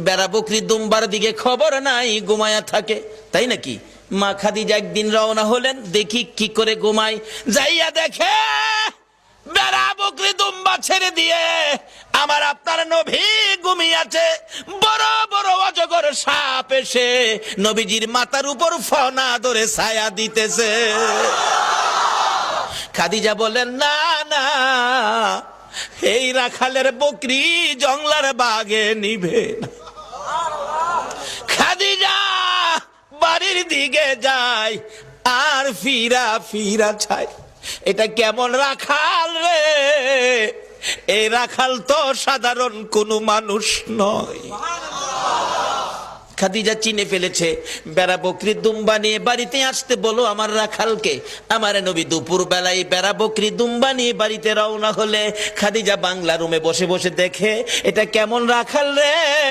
বেড়া বকরি দুম্বার দিকে খবর নাই, ঘুমায়া থাকে, তাই নাকি? মা খাদিজা একদিন রওনা হলেন, দেখি কি করে ঘুমাই, যাইয়া দেখে বেড়া বকরি দুম্বা ছেড়ে দিয়ে আমার আপনার নবী ঘুমিয়েছে। বড় বড় অজগর সাপ এসে নবীজির মাথার উপর ফনা ধরে ছায়া দিতেছে। খাদিজা বলেন, না না, এই রাখালের বকরি জংলার বাগে নিবে না। খাদিজা বাড়ির দিকে যায় আর ফিরা ফিরা চায়, এটা কেমন রাখাল রে? এই রাখাল তো সাধারণ কোনো মানুষ নয়। খাদিজা চিনে ফেলেছে, বেড়া বকরি দুম্বা নিয়ে বাড়িতে আসতে বলো আমার রাখালকে। আমার নবী দুপুর বেলায় বেড়া বকরি দুম্বা নিয়ে বাড়িতে রওনা হলে খাদিজা বাংলা রুমে বসে বসে দেখে, এটা কেমন রাখাল রে?